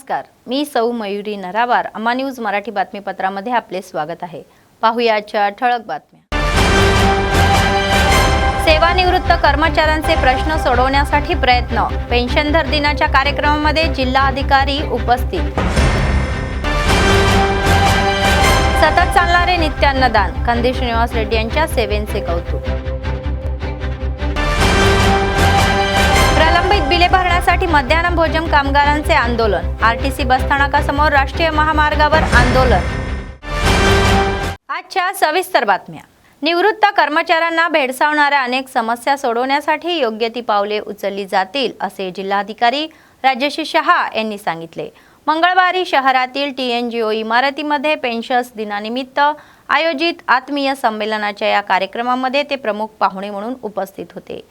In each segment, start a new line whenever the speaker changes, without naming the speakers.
नमस्कार, मी सौ मयुरी नरावार. अम्मा न्यूज मराठी बातमीपत्रामध्ये आपले स्वागत आहे. पाहुयाच्या ठळक बातम्या. सेवानिवृत्त कर्मचाऱ्यांचे प्रश्न सोडवण्यासाठी प्रयत्न. पेन्शनधर दिनाच्या कार्यक्रमामध्ये जिल्हाधिकारी उपस्थित. सतत चालणारे नित्यान्नदान. कंदी श्रीनिवास रेड्डी यांच्या सेवेचे कौतुक. प्रलंबित बिले भरण्यासाठी मध्यान्ह भोजन कामगारांचे आंदोलन. आरटीसी बसस्थानकासमोर राष्ट्रीय महामार्गावर आंदोलन. आजच्या सविस्तर बातम्या. निवृत्त कर्मचाऱ्यांना भेडसावणाऱ्या अनेक समस्या सोडवण्यासाठी योग्य ती पावले उचलली जातील असे जिल्हाधिकारी राजेश शहा यांनी सांगितले. मंगळवारी शहरातील TNGO इमारतीमध्ये पेन्शनर्स दिनानिमित्त आयोजित आत्मीय संमेलनाच्या या कार्यक्रमामध्ये ते प्रमुख पाहुणे म्हणून उपस्थित होते.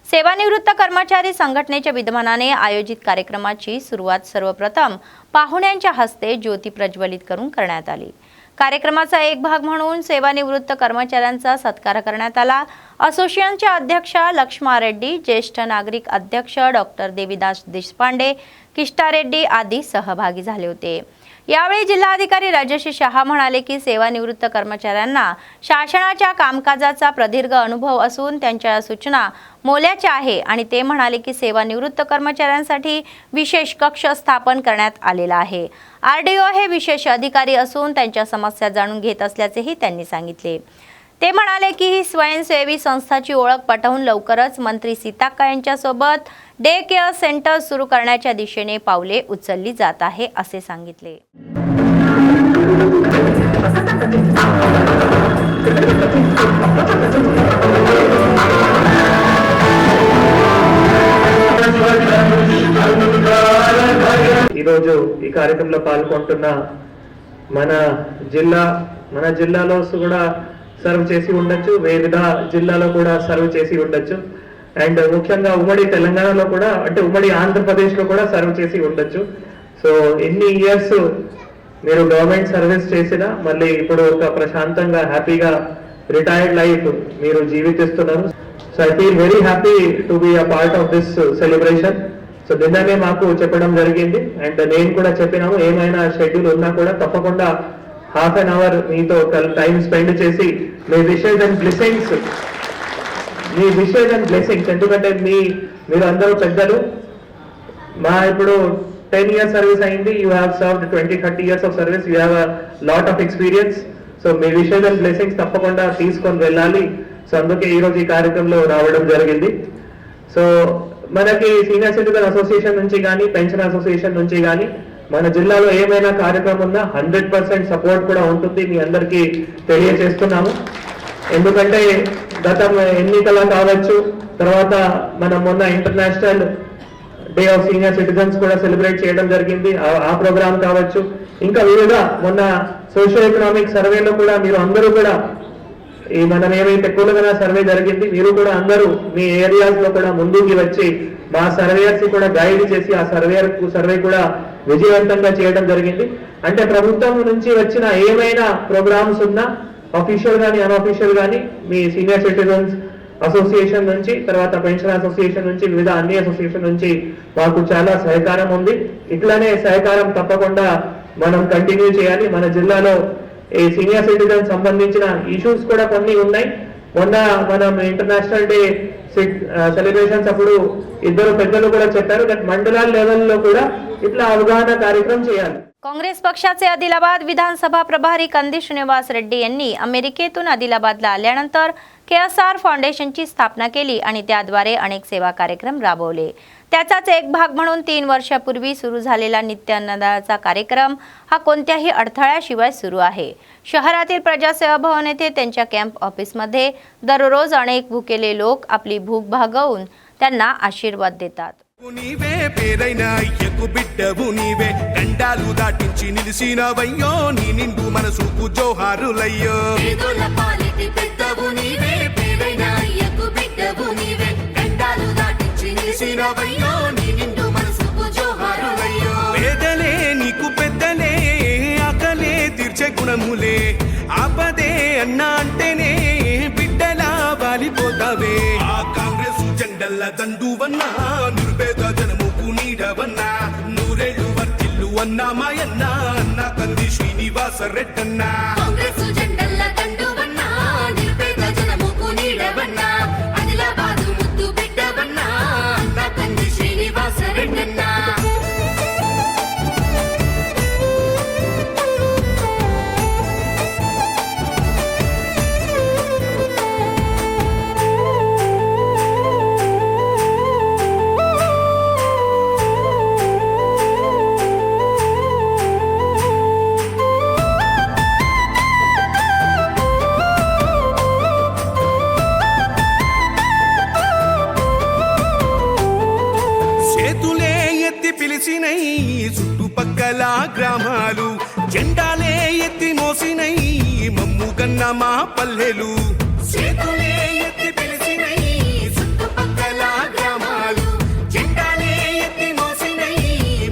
सेवानिवृत्त कर्मचारी संघटनेच्या विद्यमानाने आयोजित कार्यक्रमाची सुरुवात सर्वप्रथम पाहुण्यांच्या हस्ते ज्योती प्रज्वलित करून करण्यात आली. कार्यक्रमाचा एक भाग म्हणून सेवानिवृत्त कर्मचाऱ्यांचा सत्कार करण्यात आला. असोसिएशनच्या अध्यक्षा लक्ष्मा रेड्डी, ज्येष्ठ नागरिक अध्यक्ष डॉक्टर देवीदास देशपांडे, किष्टा रेड्डी आदी सहभागी झाले होते. यावेळी जिल्हाधिकारी राजेश शहा म्हणाले की सेवानिवृत्त कर्मचाऱ्यांना शासनाच्या कामकाजाचा प्रदीर्घ अनुभव असून त्यांच्या सूचना मोलाच्या आहे आणि ते म्हणाले की सेवानिवृत्त कर्मचाऱ्यांसाठी विशेष कक्ष स्थापन करण्यात आलेला आहे. RDO हे विशेष अधिकारी असून त्यांच्या समस्या जाणून घेत असल्याचेही त्यांनी सांगितले. ते म्हणाले की ही स्वयंसेवी संस्थाची ओळख पटवून लवकरच मंत्री सीताक्का यांच्यासोबत डे केअर सेंटर सुरू करण्याच्या दिशेने पावले उचलली जात आहे असे सांगितले.
ఈ కార్యక్రమంలో పాల్గొంటున్న మన జిల్లాలో కూడా సర్వ్ చేసి ఉండొచ్చు, వివిధ జిల్లాలో కూడా సర్వ్ చేసి ఉండొచ్చు, అండ్ ముఖ్యంగా ఉమ్మడి తెలంగాణలో కూడా అంటే ఉమ్మడి ఆంధ్రప్రదేశ్లో కూడా సర్వ్ చేసి ఉండొచ్చు. సో ఎన్ని ఇయర్స్ మీరు గవర్నమెంట్ సర్వీస్ చేసినా మళ్ళీ ఇప్పుడు ఒక ప్రశాంతంగా హ్యాపీగా రిటైర్డ్ లైఫ్ మీరు జీవిస్తున్నారు. So I feel very happy to be a part of this celebration. So నిన్ననే మాకు చెప్పడం జరిగింది అండ్ నేను కూడా చెప్పినాము, ఏమైనా షెడ్యూల్ ఉన్నా కూడా తప్పకుండా హాఫ్ అన్ అవర్ మీతో టైం స్పెండ్ చేసి మీ విషెస్ అండ్ బ్లెస్సింగ్స్ ఎందుకంటే మీరు అందరూ పెద్దలు. మా ఇప్పుడు 10 years సర్వీస్ అయింది. You have served 20-30 years of service. You have a lot of experience. So me wishes and blessings తప్పకుండా తీసుకొని వెళ్ళాలి. సో అందుకే ఈరోజు ఈ కార్యక్రమంలో రావడం జరిగింది. సో మనకి సీనియర్ సిటిజన్ అసోసియేషన్ నుంచి కానీ పెన్షన్ అసోసియేషన్ నుంచి కానీ మన జిల్లాలో ఏమైనా కార్యక్రమం ఉన్నా 100% సపోర్ట్ కూడా ఉంటుంది. మీ అందరికీ తెలియజేస్తున్నాము. ఎందుకంటే గత ఎన్నికల కావచ్చు, తర్వాత మనం మొన్న international day of senior citizens కూడా సెలబ్రేట్ చేయడం జరిగింది. ఆ ప్రోగ్రామ్ కావచ్చు, ఇంకా వివిధ మొన్న సోషియో ఎకనామిక్ సర్వేలో కూడా మీరు అందరూ కూడా ఈ మనం ఏమైతే తెలంగాణ సర్వే జరిగింది, మీరు కూడా అందరూ మీ ఏరియాస్ లో కూడా ముందుకి వచ్చి మా సర్వేయర్స్ కూడా గైడ్ చేసి ఆ సర్వే కూడా విజయవంతంగా చేయడం జరిగింది. అంటే ప్రభుత్వం నుంచి వచ్చిన ఏమైనా ప్రోగ్రామ్స్ ఉన్నా అఫీషియల్ గానీ అన్అఫీషియల్ గానీ మీ సీనియర్ సిటిజన్స్ అసోసియేషన్ నుంచి, తర్వాత పెన్షన్ అసోసియేషన్ నుంచి, వివిధ అన్ని అసోసియేషన్ నుంచి మాకు చాలా సహకారం ఉంది. ఇట్లానే సహకారం తప్పకుండా మనం కంటిన్యూ చేయాలి. మన జిల్లాలో ఈ సీనియర్ సిటిజన్ సంబంధించిన ఇష్యూస్ కూడా కొన్ని ఉన్నాయి. మొన్న మనం ఇంటర్నేషనల్ డే సెలబ్రేషన్స్ అప్పుడు ఇద్దరు పెద్దలు కూడా చెప్పారు దట్ మండలాల లెవెల్లో కూడా ఇట్లా అవగాహన కార్యక్రమం చేయాలి.
काँग्रेस पक्षाचे आदिलाबाद विधानसभा प्रभारी कंदी श्रीनिवास रेड्डी यांनी अमेरिकेतून आदिलाबादला आल्यानंतर KSR फाउंडेशनची स्थापना केली आणि त्याद्वारे अनेक सेवा कार्यक्रम राबवले. त्याचाच एक भाग म्हणून 3 वर्षापूर्वी सुरू झालेला नित्यान्नदानाचा कार्यक्रम हा कोणत्याही अडथळ्याशिवाय सुरू आहे. शहरातील प्रजासेवा भवन येथे त्यांच्या कॅम्प ऑफिसमध्ये दररोज अनेक भुकेले लोक आपली भूक भागवून त्यांना आशीर्वाद देतात.
నీవే పేరైన అయ్యకు బిడ్డవు నీవే గండాలు దాటించి నిలిసినవయ్యో నీ నిండు మనసుకు జోహారులయ్యో పేదల పాలిటి పెద్దవు నీవే పేరైన అయ్యకు బిడ్డవు నీవే గండాలు దాటించి నిలిసినవయ్యో నీ నిండు మనసుకు జోహారులయ్యో పేదలే నీకు పెద్దలే ఆకలే తీర్చే గుణములే ఆపదే అన్నా అంటేనే బిడ్డలా వాలిపోతావే ఆ కాంగ్రెస్ జెండల్ల దండువన్నా నిర్భేద జనముకు నీడవన్నా నూరేళ్ళు వర్తిల్లు అన్న ఉన్నామాయన్న అన్న కంది శ్రీనివాస రెడ్డన్న
కాంగ్రెస్ జెండల్ల దండువన్న నిరుపేద జనముకు నీడవన్న ఆదిలాబాదు ముద్దు బిడ్డవన్న అన్న కంది శ్రీనివాస రెడ్డన్న
చేతులే ఎత్తి పిలిచినై చుట్టుపక్కల గ్రామాలు జెండాలే ఎత్తి మోసినై మమ్ము కన్న మా పల్లెలు చేతులే ఎత్తి పిలిచినై చుట్టుపక్కల గ్రామాలు జెండాలే ఎత్తి మోసినై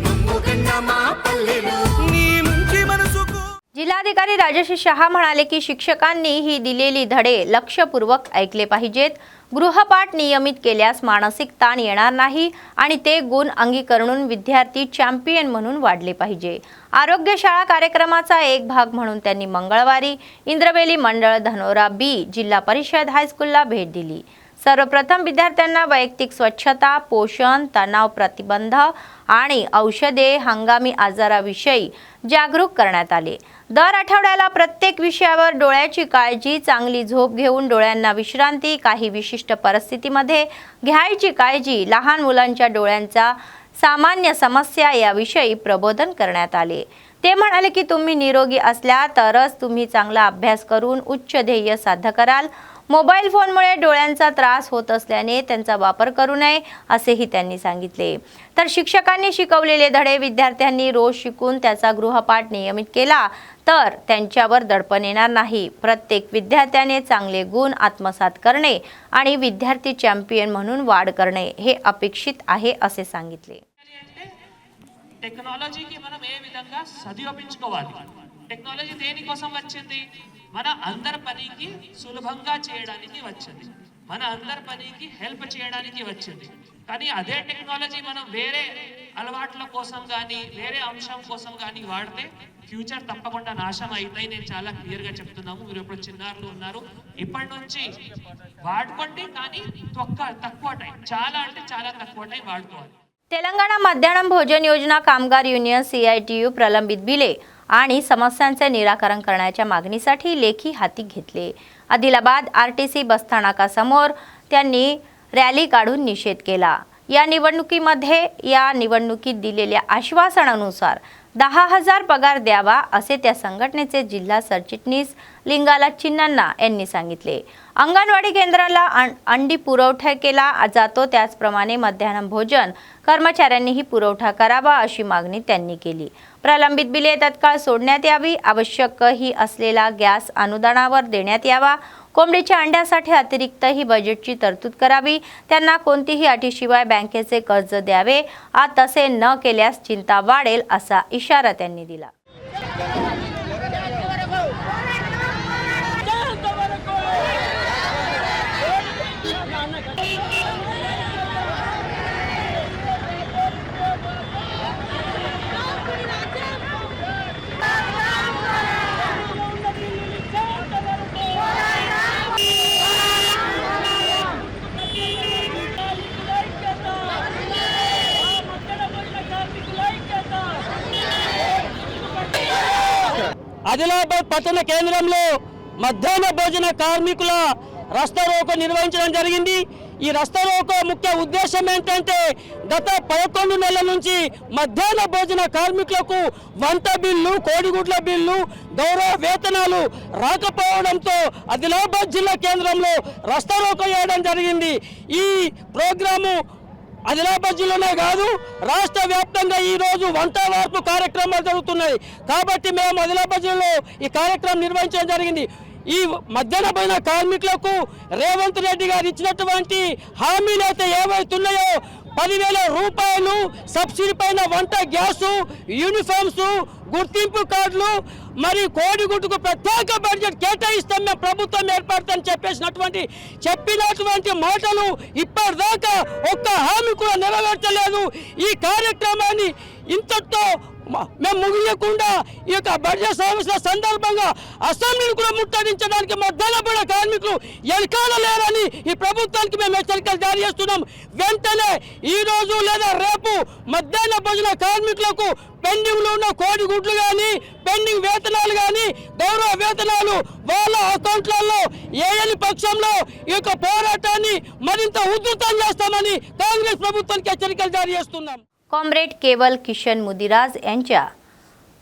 మమ్ము కన్న మా పల్లెలు నీ ముంచి మనసుకు
जिल्हाधिकारी राजश्री शहा म्हणाले की शिक्षकांनी ही दिलेली धडे लक्षपूर्वक ऐकले पाहिजेत. गृहपाठ नियमित केल्यास मानसिक ताण येणार नाही आणि ते गुण अंगीकरून विद्यार्थी चॅम्पियन म्हणून वाढले पाहिजे. आरोग्यशाळा कार्यक्रमाचा एक भाग म्हणून त्यांनी मंगळवारी इंद्रवेली मंडळ धनोरा बी जिल्हा परिषद हायस्कूलला भेट दिली. सर्वप्रथम विद्यार्थ्यांना वैयक्तिक स्वच्छता, पोषण, तणाव प्रतिबंध आणि औषधे, हंगामी आजाराविषयी जागरूक करण्यात आले. दर आठवड्याला प्रत्येक विषयावर डोळ्याची काळजी, चांगली झोप घेऊन डोळ्यांना विश्रांती, काही विशिष्ट परिस्थितीमध्ये घ्यायची काळजी, लहान मुलांच्या डोळ्यांचा सामान्य समस्या याविषयी प्रबोधन करण्यात आले. ते म्हणाले की तुम्ही निरोगी असल्या तरच तुम्ही चांगला अभ्यास करून उच्च ध्येय साध्य कराल. मोबाईल फोनमुळे डोळ्यांचा त्रास होत असल्याने त्यांचा वापर करू नये असेही त्यांनी सांगितले. तर शिक्षकांनी शिकवलेले धडे विद्यार्थ्यांनी रोज शिकून त्याचा गृहपाठ नियमित केला तर त्यांच्यावर दडपण येणार नाही. प्रत्येक विद्यार्थ्याने चांगले गुण आत्मसात करणे आणि विद्यार्थी चॅम्पियन म्हणून वाढ करणे हे अपेक्षित आहे असे सांगितले.
టెక్నాలజీకి మనం ఏ విధంగా సదుపయోగించుకోవాలి. టెక్నాలజీ దేనికోసం వచ్చింది? మన అందరి పనికి సులభంగా చేయడానికి వచ్చింది, మన అందరి పనికి హెల్ప్ చేయడానికి వచ్చింది. కానీ అదే టెక్నాలజీ మనం వేరే అలవాట్ల కోసం కానీ వేరే అంశం కోసం కానీ వాడితే ఫ్యూచర్ తప్పకుండా నాశనం అవుతాయి. నేను చాలా క్లియర్గా చెప్తున్నాము. మీరు ఇప్పుడు చిన్నారులు ఉన్నారు, ఇప్పటి నుంచి వాడుకోండి, కానీ తక్కువ టైం, చాలా అంటే చాలా తక్కువ టైం వాడుకోవాలి.
तेलंगणा मध्यान्ह भोजन योजना कामगार युनियन CITU प्रलंबित बिले आणि समस्यांचे निराकरण करण्याच्या मागणीसाठी लेखी हाती घेतले. आदिलाबाद RTC बसस्थानकासमोर त्यांनी रॅली काढून निषेध केला. या निवडणुकीत दिलेल्या आश्वासनानुसार 10,000 पगार द्यावा असे त्या संघटनेचे जिल्हा सरचिटणीस लिंगाला चिन्नन्ना यांनी सांगितले. अंगणवाडी केंद्राला अंडी पुरवठा केला जातो त्याचप्रमाणे मध्यान्ह भोजन कर्मचाऱ्यांनीही पुरवठा करावा अशी मागणी त्यांनी केली. प्रलंबित बिले तत्काळ सोडण्यात यावी, आवश्यक ही असलेला गॅस अनुदानावर देण्यात यावा, कोंबडीच्या अंड्यासाठी अतिरिक्त ही बजेटची तरतूद करावी, त्यांना कोणतीही अटीशिवाय बँकेचे कर्ज द्यावे, तसे न केल्यास चिंता वाढेल असा इशारा त्यांनी दिला.
ఆదిలాబాద్ పట్టణ కేంద్రంలో మధ్యాహ్న భోజన కార్మికుల రస్తా రోకో నిర్వహించడం జరిగింది. ఈ రస్తా రోకో ముఖ్య ఉద్దేశం ఏంటంటే గత 11 నెలల నుంచి మధ్యాహ్న భోజన కార్మికులకు వంట బిల్లు, కోడిగుడ్ల బిల్లు, గౌరవ వేతనాలు రాకపోవడంతో ఆదిలాబాద్ జిల్లా కేంద్రంలో రస్తా రోకో చేయడం జరిగింది. ఈ ప్రోగ్రాము ఆదిలాబాద్ జిల్లానే కాదు, రాష్ట్ర వ్యాప్తంగా ఈ రోజు వంట వార్పు కార్యక్రమాలు జరుగుతున్నాయి. కాబట్టి మేము ఆదిలాబాద్ జిల్లాలో ఈ కార్యక్రమం నిర్వహించడం జరిగింది. ఈ మధ్యాహ్న భోజన కార్మికులకు రేవంత్ రెడ్డి గారు ఇచ్చినటువంటి హామీలు అయితే ఏవైతున్నాయో 10,000 రూపాయలు సబ్సిడీ పైన వంట గ్యాసు, యూనిఫామ్స్, గుర్తింపు కార్డులు, మరి కోడిగుడ్డుకు ప్రత్యేక బడ్జెట్ కేటాయిస్తాం, మేము ప్రభుత్వం ఏర్పడతామని చెప్పినటువంటి మాటలు ఇప్పటిదాకా ఒక్క హామీ కూడా నెరవేర్చలేదు. ఈ కార్యక్రమాన్ని ఇంతటితో మేము ముగియకుండా ఈ యొక్క బడ్జెట్ సమావేశాల సందర్భంగా అసెంబ్లీని కూడా ముట్టడించడానికి మధ్యాహ్న పూట కార్మికులు వెనకాల లేరని ఈ ప్రభుత్వానికి మేము హెచ్చరికలు జారీ చేస్తున్నాం. వెంటనే ఈ రోజు లేదా రేపు మధ్యాహ్న భోజన కార్మికులకు పెండింగ్లో ఉన్న కోడిగుడ్లు కానీ పెండింగ్ వేతనాలు కానీ గౌరవ వేతనాలు వాళ్ళ అకౌంట్లలో ఏయని పక్షంలో ఈ యొక్క పోరాటాన్ని మరింత ఉధృతం చేస్తామని కాంగ్రెస్ ప్రభుత్వానికి హెచ్చరికలు జారీ చేస్తున్నాం.
कॉम्रेड केवल किशन मुदिराज यांच्या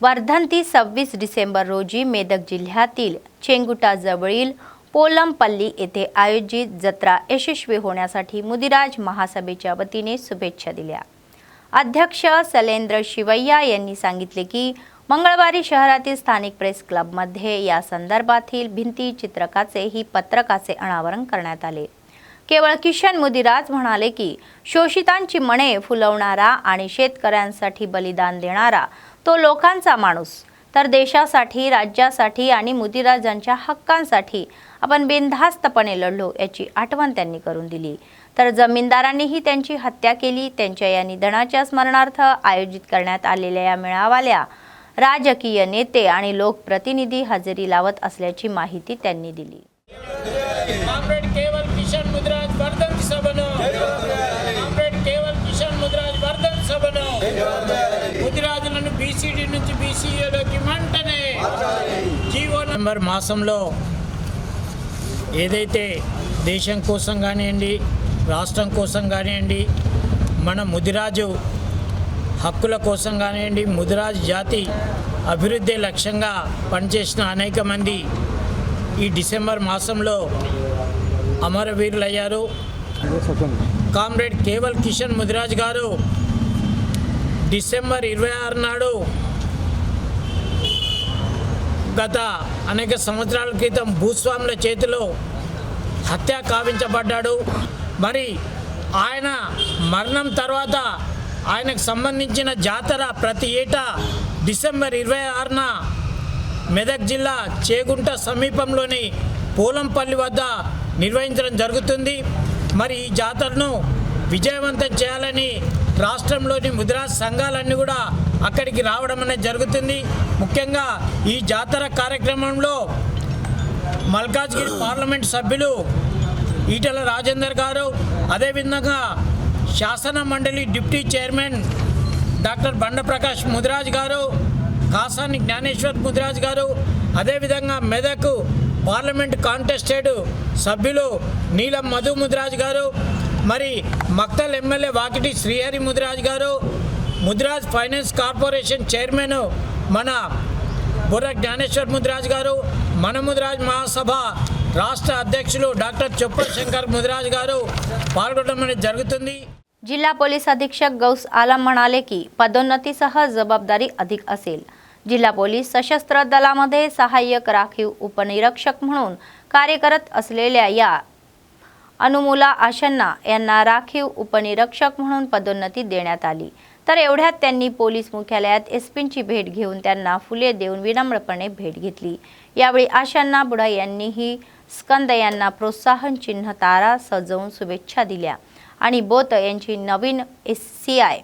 वर्धंती 26 डिसेंबर रोजी मेदक जिल्ह्यातील चेंगुटाजवळील पोलमपल्ली येथे आयोजित जत्रा यशस्वी होण्यासाठी मुदिराज महासभेच्या वतीने शुभेच्छा दिल्या. अध्यक्ष शैलेंद्र शिवैया यांनी सांगितले की मंगळवारी शहरातील स्थानिक प्रेस क्लबमध्ये या संदर्भातील भिंती चित्रकाचे ही पत्रकाचे अनावरण करण्यात आले. केवळ किशन मुदिराज म्हणाले की शोषितांची मने फुलवणारा आणि शेतकऱ्यांसाठी बलिदान देणारा तो लोकांचा माणूस, तर देशासाठी राज्यासाठी आणि मुदिराजांच्या हक्कांसाठी आपण बिनधास्तपणे लढलो याची आठवण त्यांनी करून दिली. तर जमीनदारांनीही त्यांची हत्या केली. त्यांच्या या निधनाच्या स्मरणार्थ आयोजित करण्यात आलेल्या या मेळाव्याला राजकीय नेते आणि लोकप्रतिनिधी हजेरी लावत असल्याची माहिती त्यांनी दिली.
कॉम्रेड केवल किशन मुदिराज वर्धंती सभनो कॉम्रेड केवल किशन मुदिराज वर्धंती सभनो ముదిరాజులను బీసీడీ నుంచి బీసీఏలోకి వెంటనే డిసెంబర్ మాసంలో ఏదైతే దేశం కోసం కానివ్వండి రాష్ట్రం కోసం కానివ్వండి మన ముదిరాజు హక్కుల కోసం కానివ్వండి ముదిరాజు జాతి అభివృద్ధి లక్ష్యంగా పనిచేసిన అనేక మంది ఈ డిసెంబర్ మాసంలో అమరవీరులయ్యారు. కామ్రేడ్ కేవల్ కిషన్ ముదిరాజ్ గారు డిసెంబర్ 26 నాడు గత అనేక సంవత్సరాల క్రితం భూస్వాముల చేతిలో హత్య కావించబడ్డాడు. మరి ఆయన మరణం తర్వాత ఆయనకు సంబంధించిన జాతర ప్రతి ఏటా డిసెంబర్ 26న మెదక్ జిల్లా చేగుంట సమీపంలోని పోలంపల్లి వద్ద నిర్వహించడం జరుగుతుంది. మరి ఈ జాతరను విజయవంతం చేయాలని రాష్ట్రంలోని ముదిరాజ్ సంఘాలన్నీ కూడా అక్కడికి రావడం అనేది జరుగుతుంది. ముఖ్యంగా ఈ జాతర కార్యక్రమంలో మల్కాజ్గిరి పార్లమెంట్ సభ్యులు ఈటల రాజేందర్ గారు, అదేవిధంగా శాసన మండలి deputy chairman doctor Banda Prakash Mudiraj గారు, కాసాని జ్ఞానేశ్వర్ ముదిరాజ్ గారు, అదేవిధంగా మెదక్ పార్లమెంట్ కాంటెస్టెడ్ సభ్యులు నీలం మధు ముదిరాజ్ గారు, మరి మక్తల్ ఎమ్మెల్యే వాకిటి శ్రీహరి ముదిరాజ్ గారు, ముదిరాజ్ ఫైనాన్స్ కార్పొరేషన్ చైర్మన్ మన బుర్ర జ్ఞానేశ్వర్ ముదిరాజ్ గారు, మన ముదిరాజ్ మహాసభ రాష్ట్ర అధ్యక్షులు డాక్టర్ చొప్పర్ శంకర్ ముదిరాజ్ గారు పాల్గొనడం అనేది జరుగుతుంది.
जिल्हा पोलीस अधीक्षक गौस आलम म्हणाले की पदोन्नतीसह जबाबदारी अधिक असेल. जिल्हा पोलीस सशस्त्र दलामध्ये सहाय्यक राखीव उपनिरीक्षक म्हणून कार्य करत असलेल्या या अनुमुला आशन्ना यांना राखीव उपनिरीक्षक म्हणून पदोन्नती देण्यात आली. तर एवढ्यात त्यांनी पोलीस मुख्यालयात एसपींची भेट घेऊन त्यांना फुले देऊन विनम्रपणे भेट घेतली. यावेळी आशन्ना बुडा यांनीही स्कंद यांना प्रोत्साहन चिन्ह तारा सजवून शुभेच्छा दिल्या आणि बोत यांची नवीन SCI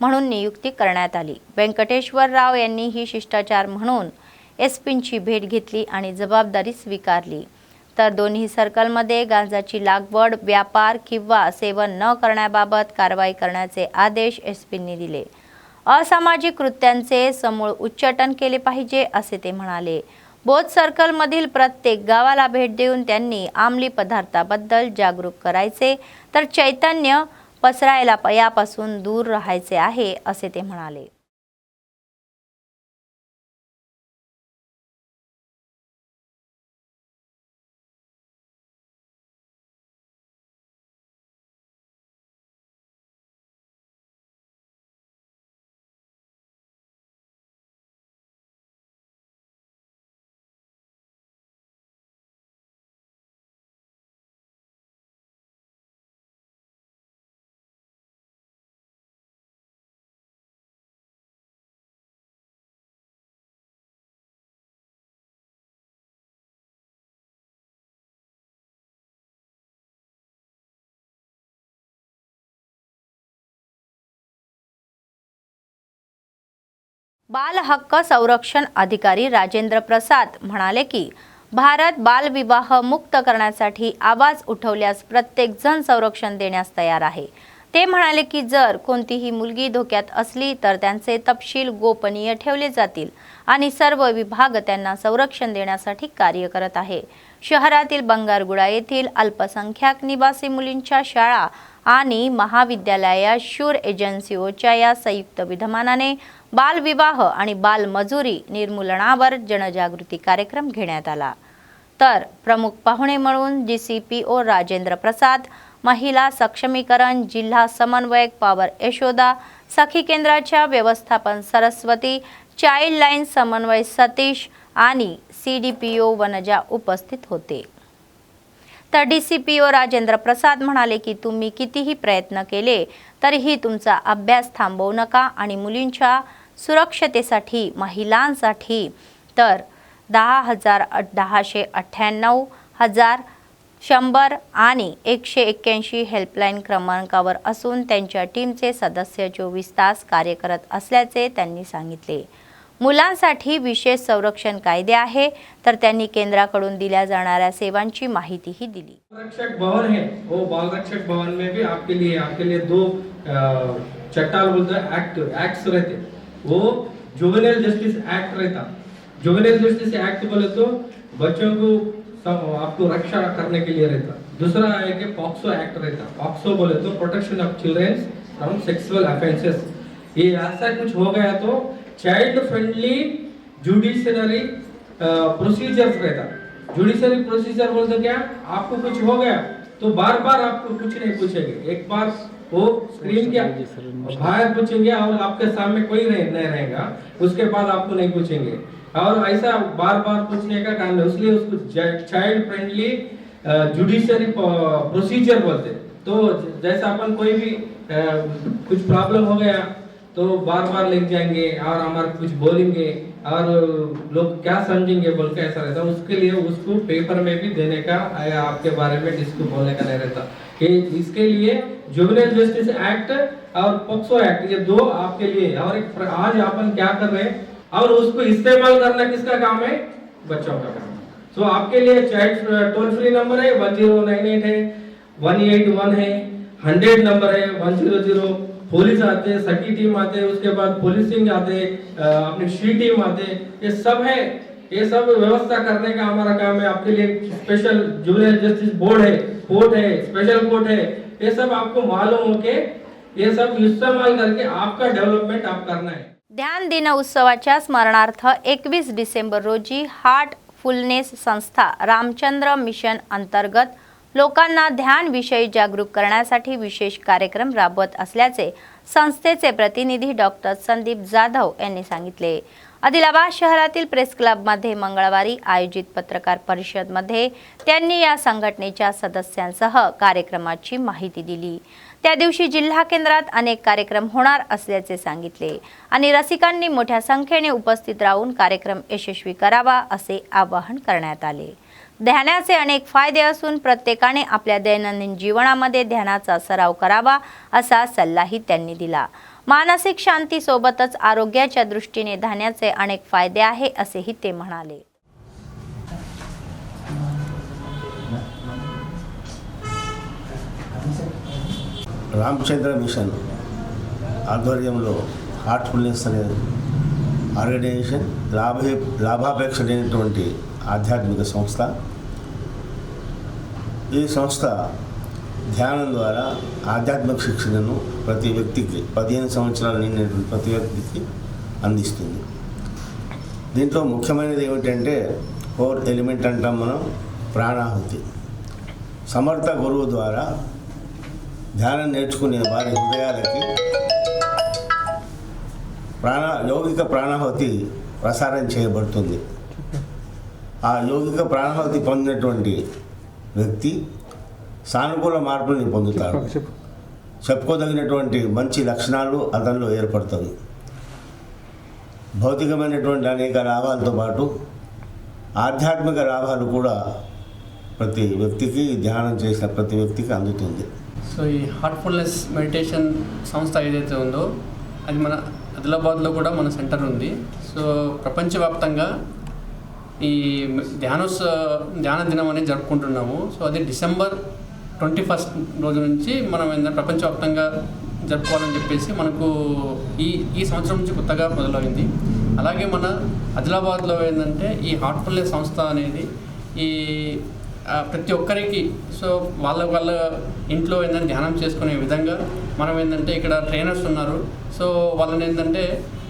म्हणून नियुक्ती करण्यात आली. व्यंकटेश्वर राव यांनी ही शिष्टाचार म्हणून एसपींची भेट घेतली आणि जबाबदारी स्वीकारली. तर दोन्ही सर्कलमध्ये गांजाची लागवड, व्यापार किंवा सेवन न करण्याबाबत कारवाई करण्याचे आदेश एसपींनी दिले. असामाजिक कृत्यांचे समूळ उच्चाटन केले पाहिजे असे ते म्हणाले. बोथ सर्कलमधील प्रत्येक गावाला भेट देऊन त्यांनी अंमली पदार्थाबद्दल जागरूक करायचे, तर चैतन्य पसरायला यापासून दूर राहायचे आहे असे ते म्हणाले. बाल हक्क संरक्षण अधिकारी राजेंद्र प्रसाद म्हणाले की भारत बालविवाह मुक्त करण्यासाठी आवाज उठवल्यास प्रत्येक जण संरक्षण देण्यास तयार आहे। ते म्हणाले की जर कोणतीही मुलगी धोक्यात असली तर त्यांचे तपशील गोपनीय ठेवले जातील आणि सर्व विभाग त्यांना संरक्षण देण्यासाठी कार्य करत आहे। शहरातील बंगारगुडा येथील अल्पसंख्याक निवासी मुलींच्या शाळा आणि महाविद्यालयात शूर एजन्सीओच्या या संयुक्त विद्यमानाने बालविवाह आणि बालमजुरी निर्मूलनावर जनजागृती कार्यक्रम घेण्यात आला। तर प्रमुख पाहुणे म्हणून GCPO राजेंद्र प्रसाद, महिला सक्षमीकरण जिल्हा समन्वयक पॉवर यशोदा, सखी केंद्राच्या व्यवस्थापन सरस्वती, चाइल्ड लाईन समन्वय सतीश आणि CDPO वनजा उपस्थित होते। तर DCPO राजेंद्र प्रसाद म्हणाले की तुम्ही कितीही प्रयत्न केले तरीही तुमचा अभ्यास थांबवू नका आणि मुलींच्या सुरक्षतेसाठी महिलांसाठी तर 10,198,100 आणि 181 हेल्पलाईन क्रमांकावर असून त्यांच्या टीमचे सदस्य 24 तास कार्य करत असल्याचे त्यांनी सांगितले। मुलांसाठी विशेष संरक्षण कायदे आहे तर त्यांनी केंद्राकडून दिल्या जाणाऱ्या सेवांची माहितीही दिली।
रक्षक भवन है, वो बाल रक्षक भवन में भी आपके लिए दो चट्टाल बोलते एक्ट्स रहते। वो जुवेनाइल जस्टिस एक्ट रहता। जुवेनाइल जस्टिस एक्ट बोले तो बच्चों को आपको रक्षा करने के लिए रहता। दूसरा है कि पॉक्सो एक्ट रहता। पॉक्सो बोले तो protection of children from sexual offences. ये ऐसा कुछ हो गया तो चाइल्ड फ्रेंडली जुडिशरी प्रोसीजर्स रहता। जुडिशरी प्रोसीजर बोलते क्या, आपको कुछ हो गया तो बार बार आपको कुछ नहीं पूछेंगे, एक बार वो स्क्रीन के बाहर पूछेंगे और आपके सामने कोई नहीं रहेगा, उसके बाद आपको नहीं पूछेंगे और ऐसा बार बार पूछने का काम है। इसलिए उसको चाइल्ड फ्रेंडली जुडिशरी प्रोसीजर बोलते। तो जैसा अपन कोई भी कुछ प्रॉब्लम हो गया तो बार बार लेके जाएंगे और हमारे कुछ बोलेंगे और लोग क्या समझेंगे बोल के ऐसा रहता। उसके लिए उसको पेपर में भी देने का आपके बारे में जिसको बोलने का नहीं रहता कि इसके लिए जुवेनाइल जस्टिस एक्ट और पॉक्सो एक्ट, ये दो आपके लिए। और आज अपन क्या कर रहे हैं और उसको इस्तेमाल करना किसका काम है, बच्चों का काम। तो आपके लिए चाइल्ड टोल फ्री नंबर है 1098 है, 181 है, 100 नंबर है, 100। पुलिस आते हैं, सखी टीम आते हैं, उसके बाद पुलिसिंग आते हैं, अपनी शी टीम आते हैं, ये सब है। ये सब व्यवस्था करने का हमारा काम है। आपके लिए स्पेशल जुवेनाइल जस्टिस बोर्ड है, कोर्ट है, स्पेशल कोर्ट है, ये सब आपको मालूम हो के ये सब इस्तेमाल करके आपका डेवलपमेंट आप करना है।
ध्यान दिन उत्सवाच्या स्मरणार्थ 21 डिसेंबर रोजी हार्टफुलनेस संस्था रामचंद्र मिशन अंतर्गत लोकांना ध्यान विषयी जागरूक करण्यासाठी विशेष कार्यक्रम राबवत असल्याचे संस्थेचे प्रतिनिधी डॉक्टर संदीप जाधव यांनी सांगितले। आदिलाबाद शहरातील प्रेस क्लबमध्ये मंगळवारी आयोजित पत्रकार परिषदेमध्ये त्यांनी या संघटनेच्या सदस्यांसह कार्यक्रमाची माहिती दिली। त्या दिवशी जिल्हा केंद्रात अनेक कार्यक्रम होणार असल्याचे सांगितले आणि रसिकांनी मोठ्या संख्येने उपस्थित राहून कार्यक्रम यशस्वी करावा असे आवाहन करण्यात आले। ध्यानाचे अनेक फायदे असून प्रत्येकाने आपल्या दैनंदिन जीवनामध्ये ध्यानाचा सराव करावा असा सल्लाही त्यांनी दिला। मानसिक शांती सोबतच आरोग्याच्या दृष्टीने ध्यानाचे अनेक फायदे आहे असेही ते म्हणाले।
రామచంద్ర మిషన్ ఆధ్వర్యంలో హార్ట్ఫుల్నెస్ అనే ఆర్గనైజేషన్ లాభాపేక్ష లేనటువంటి ఆధ్యాత్మిక సంస్థ। ఈ సంస్థ ధ్యానం ద్వారా ఆధ్యాత్మిక శిక్షణను ప్రతి వ్యక్తికి 15 సంవత్సరాలు నిండినటువంటి ప్రతి వ్యక్తికి అందిస్తుంది। దీంట్లో ముఖ్యమైనది ఏమిటంటే 4 ఎలిమెంట్ అంటాం మనం, ప్రాణాహుతి। సమర్థ గురువు ద్వారా ధ్యానం నేర్చుకునే వారి హృదయాలకి యౌగిక ప్రాణాహుతి ప్రసారం చేయబడుతుంది। ఆ యౌగిక ప్రాణాహుతి పొందినటువంటి వ్యక్తి సానుకూల మార్పుల్ని పొందుతారు। చెప్పుకోదగినటువంటి మంచి లక్షణాలు అతనిలో ఏర్పడతాయి। భౌతికమైనటువంటి అనేక లాభాలతో పాటు ఆధ్యాత్మిక లాభాలు కూడా ప్రతి వ్యక్తికి ధ్యానం చేసిన ప్రతి వ్యక్తికి అందుతుంది।
సో ఈ హార్ట్ఫుల్నెస్ మెడిటేషన్ సంస్థ ఏదైతే ఉందో అది మన ఆదిలాబాద్లో కూడా మన సెంటర్ ఉంది. సో ప్రపంచవ్యాప్తంగా ఈ ధ్యాన దినం అనేది జరుపుకుంటున్నాము. సో అది డిసెంబర్ 21 రోజు నుంచి మనం ఏంటంటే ప్రపంచవ్యాప్తంగా జరుపుకోవాలని చెప్పేసి మనకు ఈ సంవత్సరం నుంచి కొత్తగా మొదలైంది. అలాగే మన ఆదిలాబాద్లో ఏంటంటే ఈ హార్ట్ఫుల్నెస్ సంస్థ అనేది ఈ ప్రతి ఒక్కరికి సో వాళ్ళ ఇంట్లో ఏంటంటే ధ్యానం చేసుకునే విధంగా మనం ఏంటంటే ఇక్కడ ట్రైనర్స్ ఉన్నారు. సో వాళ్ళని ఏంటంటే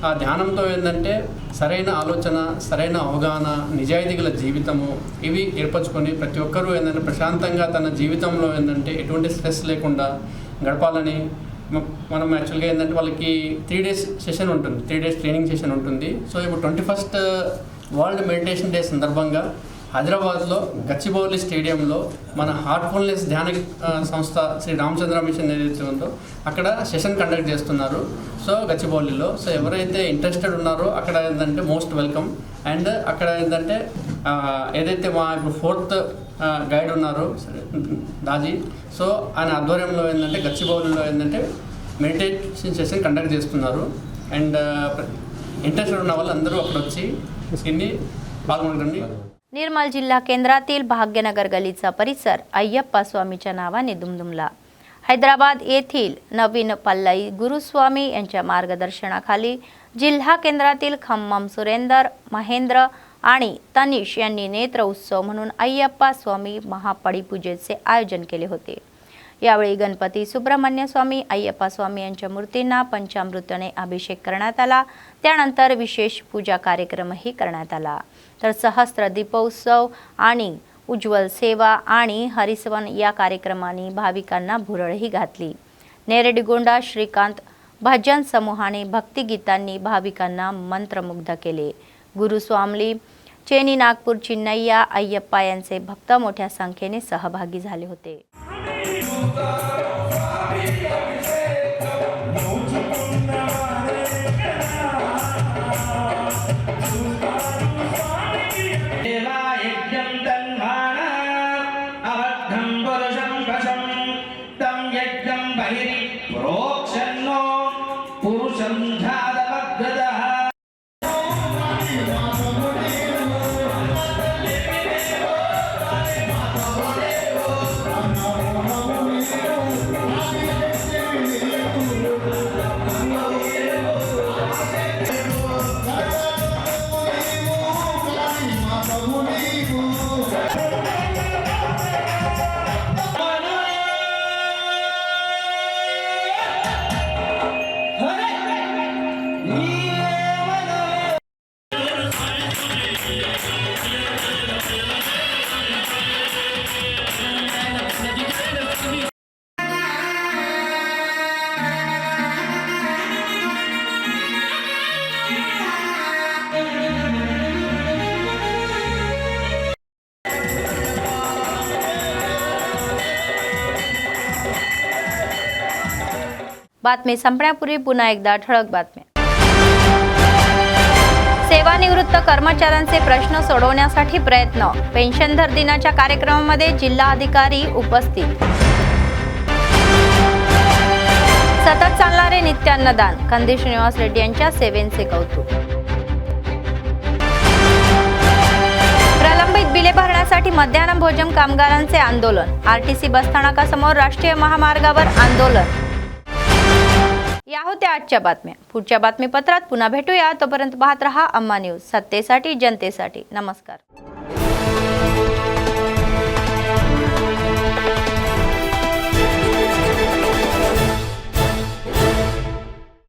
ఆ ధ్యానంతో ఏంటంటే సరైన ఆలోచన, సరైన అవగాహన, నిజాయితీ గల జీవితము ఇవి ఏర్పరచుకొని ప్రతి ఒక్కరూ ఏంటంటే ప్రశాంతంగా తన జీవితంలో ఏంటంటే ఎటువంటి స్ట్రెస్ లేకుండా గడపాలని మనం యాక్చువల్గా ఏంటంటే వాళ్ళకి 3 days సెషన్ ఉంటుంది, 3 days ట్రైనింగ్ సెషన్ ఉంటుంది. సో ఇప్పుడు 21st వరల్డ్ మెడిటేషన్ డే సందర్భంగా హైదరాబాద్లో గచ్చిబౌలి స్టేడియంలో మన హార్ట్ఫుల్నెస్ ధ్యాన సంస్థ శ్రీ రామచంద్ర మిషన్ ఏదైతే ఉందో అక్కడ సెషన్ కండక్ట్ చేస్తున్నారు. సో గచ్చిబౌలిలో సో ఎవరైతే ఇంట్రెస్టెడ్ ఉన్నారో అక్కడ ఏంటంటే మోస్ట్ వెల్కమ్. అండ్ అక్కడ ఏంటంటే ఏదైతే మా ఇప్పుడు 4th గైడ్ ఉన్నారు దాజీ, సో ఆయన ఆధ్వర్యంలో ఏంటంటే గచ్చిబౌలిలో ఏంటంటే మెడిటేషన్ సెషన్ కండక్ట్ చేస్తున్నారు. అండ్ इंटरेस्टेड ఉన్న వాళ్ళందరూ అక్కడ వచ్చి దీన్ని पालघर
निर्मल जिल्हा केंद्रातील भाग्यनगर गलीचा परिसर अय्यप्पा स्वामीच्या नावाने दुमदुमला. हैदराबाद येथील नवीन पल्लाई गुरुस्वामी यांच्या मार्गदर्शनाखाली जिल्हा केंद्रातील खम्मम सुरेंदर, महेंद्र आणि तनिष यांनी नेत्र उत्सव म्हणून अय्यप्पा स्वामी महापडीपूजेचे आयोजन केले होते. यावेळी गणपती सुब्रह्मण्य स्वामी, अय्यप्पा स्वामी यांच्या मूर्तींना पंचामृताने अभिषेक करण्यात आला. त्यानंतर विशेष पूजा कार्यक्रमही करण्यात आला. तर सहस्त्र दीपोत्सव आणि उज्ज्वल सेवा आणि हरिस्वन या कार्यक्रमांनी भाविकांना भुरळही घातली. नेरडिगोंडा श्रीकांत भजन समूहाने भक्तिगीतांनी भाविकांना मंत्रमुग्ध केले. गुरुस्वामी चेनी नागपूर चिन्नैया अय्यप्पा यांचे भक्त मोठ्या संख्येने सहभागी झाले होते. बातमी संपण्यापूर्वी पुन्हा एकदा ठळक बातम्या. सेवानिवृत्त कर्मचाऱ्यांचे प्रश्न सोडवण्यासाठी प्रयत्न. पेन्शनधर दिनाच्या कार्यक्रमामध्ये जिल्हाधिकारी उपस्थित. सतत चालणारे नित्य अन्नदान. कंदी श्रीनिवास रेड्डी यांच्या सेवेचे कौतुक. प्रलंबित बिले भरण्यासाठी मध्याह्न भोजन कामगारांचे आंदोलन. आरटीसी बसस्थानकासमोर राष्ट्रीय महामार्गावर आंदोलन. या होत्या आजच्या बातम्या. पुढच्या बातमीपत्रात पुन्हा भेटूया. तोपर्यंत पाहत रहा अम्मा न्यूज, सत्तेसाठी जनतेसाठी. नमस्कार.